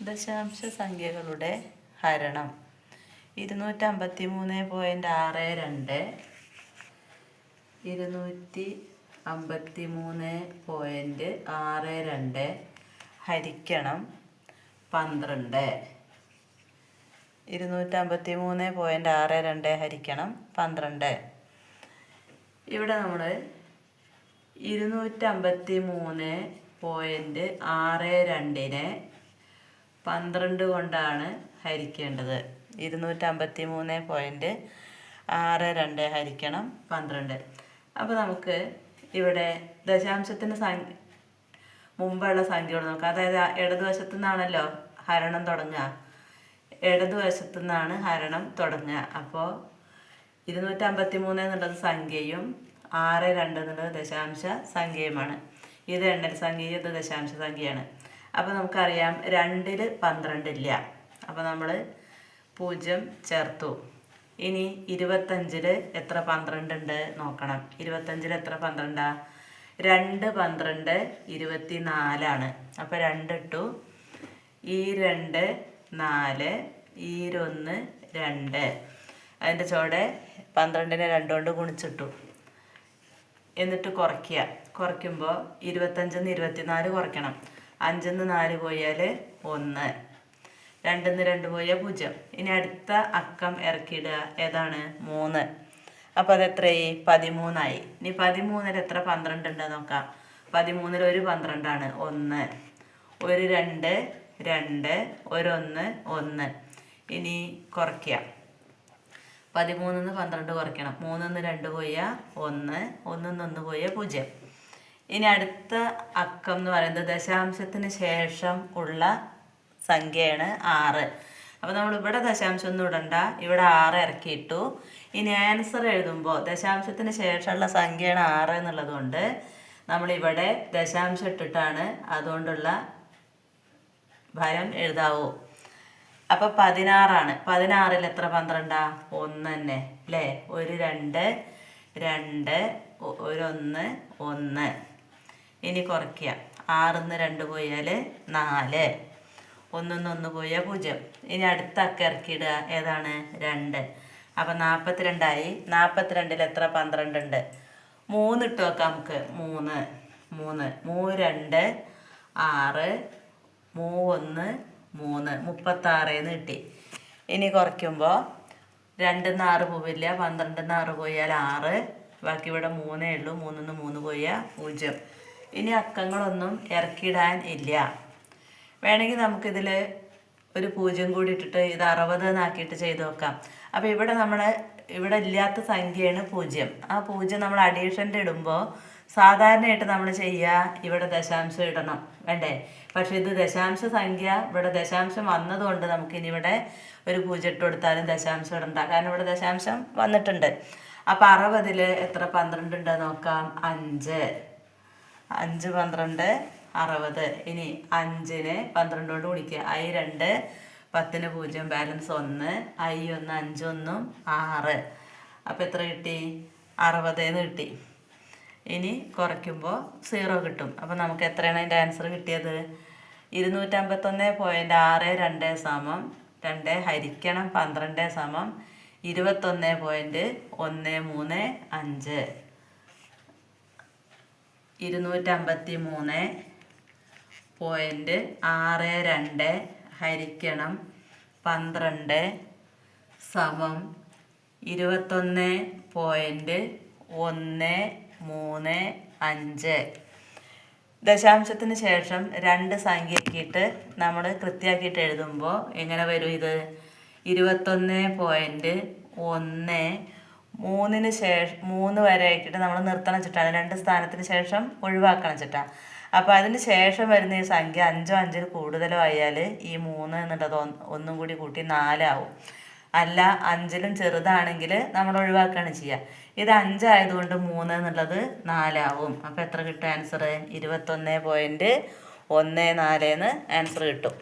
ദശാംശ സംഖ്യകളുടെ ഹരണം 253.62 253.62 ഹരിക്കണം 12. 253.62 ഹരിക്കണം 12. ഇവിടെ നമ്മൾ 253.62 12 കൊണ്ടാണ് ഹരിക്കേണ്ടത്. 253.62 ഹരിക്കണം 12. അപ്പോൾ നമുക്ക് ഇവിടെ ദശാംശത്തിന് മുമ്പുള്ള സംഖ്യകൾ നോക്കാം. അതായത് ഇടതുവശത്തു നിന്നാണല്ലോ ഹരണം തുടങ്ങുക. ഇടതുവശത്തു നിന്നാണ് ഹരണം തുടങ്ങുക. അപ്പോൾ 253 എന്നുള്ളത് സംഖ്യയും 62 എന്നുള്ളത് ദശാംശ സംഖ്യയുമാണ്. ഇത് എണ്ണൽ സംഖ്യയും ഇത് ദശാംശ സംഖ്യയാണ്. അപ്പോൾ നമുക്കറിയാം 2-ൽ 12 ഇല്ല. അപ്പോൾ നമ്മൾ 0 ചേർത്തു. ഇനി 25-ൽ എത്ര 12 ഉണ്ട് നോക്കണം. 25-ൽ എത്ര 12? 2 12 24 അപ്പോൾ 2 ഇട്ടു. ഈ 2 4 ഈ 1 2. അതിൻ്റെ ചോടെ 12-നെ 2 കൊണ്ട് ഗുണിച്ചിട്ടു. എന്നിട്ട് കുറയ്ക്കുമ്പോൾ 25-ന്ന് 24 കുറയ്ക്കണം. 5-ന്ന് 4 പോയാൽ 1, 2-ന്ന് 2 പോയാൽ 0. ഇനി അടുത്ത അക്കം ഇറക്കിയിടുക. ഏതാണ്? 3. അപ്പോൾ അതെത്രയായി? 13ആയി. ഇനി 13-ൽ എത്ര 12 ഉണ്ട് നോക്കാം. 13-ൽ ഒരു 12 ആണ്. 1, ഒരു 2 2, ഒരു 1 1. ഇനി കുറയ്ക്കുക. 13-ന്ന് 12 കുറയ്ക്കണം. 3-ന്ന് 2 പോയാൽ 1, 1-ന്ന് 1 പോയാൽ 0. ഇനി അടുത്ത അക്കം എന്ന് പറയുന്നത് ദശാംശത്തിന് ശേഷം ഉള്ള സംഖ്യയാണ് 6. അപ്പോൾ നമ്മളിവിടെ ദശാംശം ഒന്നും ഇടണ്ട. ഇവിടെ 6 ഇറക്കിയിട്ടു. ഇനി ആൻസർ എഴുതുമ്പോൾ ദശാംശത്തിന് ശേഷമുള്ള സംഖ്യയാണ് 6 എന്നുള്ളത് കൊണ്ട് നമ്മളിവിടെ ദശാംശം ഇട്ടിട്ടാണ് അതുകൊണ്ടുള്ള ഫലം എഴുതാവൂ. അപ്പോൾ 16ആണ്. 16-ൽ എത്ര 12? 1 തന്നെ അല്ലേ? ഒരു 2 2, ഒരു 1 1. ഇനി കുറയ്ക്കുക. 6-ന്ന് 2 പോയാൽ 4, 1-ന്ന് 1 പോയാൽ 0. ഇനി അടുത്ത അക്കം ഇറക്കിയിടുക. ഏതാണ്? 2. അപ്പം 42ആയി. 42-ൽ എത്ര 12 ഉണ്ട്? 3 ഇട്ട് നോക്കാം നമുക്ക്. 3 3 2 6, 1 3, 36 കിട്ടി. ഇനി കുറയ്ക്കുമ്പോൾ 2-ന്ന് 6 പോവില്ല. 12-ന്ന് 6 പോയാൽ 6. ബാക്കി ഇവിടെ 3 ഉള്ളൂ. 3-ന്ന് 3 പോയാൽ 0. ഇനി അക്കങ്ങളൊന്നും ഇറക്കിയിടാൻ ഇല്ല. വേണമെങ്കിൽ നമുക്കിതിൽ ഒരു 0 കൂടി ഇട്ടിട്ട് ഇത് 60 എന്നാക്കിയിട്ട് ചെയ്ത് നോക്കാം. അപ്പോൾ ഇവിടെ ഇല്ലാത്ത സംഖ്യയാണ് 0. ആ 0 നമ്മൾ അഡീഷൻ്റെ ഇടുമ്പോൾ സാധാരണയായിട്ട് നമ്മൾ ചെയ്യുക ഇവിടെ ദശാംശം ഇടണം വേണ്ടേ? പക്ഷേ ഇത് ദശാംശ സംഖ്യ ഇവിടെ ദശാംശം വന്നതുകൊണ്ട് നമുക്കിനി ഇവിടെ ഒരു 0 ഇട്ട് കൊടുത്താലും ദശാംശം ഇടണ്ട. കാരണം ഇവിടെ ദശാംശം വന്നിട്ടുണ്ട്. അപ്പോൾ 60-ൽ എത്ര 12 ഉണ്ട് നോക്കാം. 5 5 12 60. ഇനി 5-നെ 12 കൊണ്ട് ഗുണിക്കുക. I 2 10-ന് 0 balance 1, I 1 5 1 6. അപ്പോൾ എത്ര കിട്ടി? 60 എന്ന് കിട്ടി. ഇനി കുറയ്ക്കുമ്പോൾ 0 കിട്ടും. അപ്പോൾ നമുക്ക് എത്രയാണ് അതിൻ്റെ ആൻസർ കിട്ടിയത്? 251.62 സമം 2 ഹരിക്കണം 12 സമം 21.135. 253.62 ഹരിക്കണം 12 സമം 21.135. ദശാംശത്തിന് ശേഷം 2 സംഖ്യയാക്കിയിട്ട് നമ്മൾ കൃത്യമാക്കിയിട്ട് എഴുതുമ്പോൾ എങ്ങനെ വരും? ഇത് 21.1 3-ന് ശേഷം 3 വരെ ആക്കിയിട്ട് നമ്മൾ നിർത്തണം വെച്ചിട്ടാണ്. 2 സ്ഥാനത്തിന് ശേഷം ഒഴിവാക്കണം വെച്ചിട്ടാണ്. അപ്പോൾ അതിന് ശേഷം വരുന്ന ഈ സംഖ്യ 5 5-ൽ കൂടുതലോ ആയാൽ ഈ 3 എന്നുള്ളത് ഒന്നും കൂടി കൂട്ടി 4 ആവും. അല്ല 5-ലും ചെറുതാണെങ്കിൽ നമ്മൾ ഒഴിവാക്കുകയാണ് ചെയ്യുക. ഇത് 5 ആയതുകൊണ്ട് 3 എന്നുള്ളത് 4 ആവും. അപ്പോൾ എത്ര കിട്ടും ആൻസർ? 21.14 ആൻസർ കിട്ടും.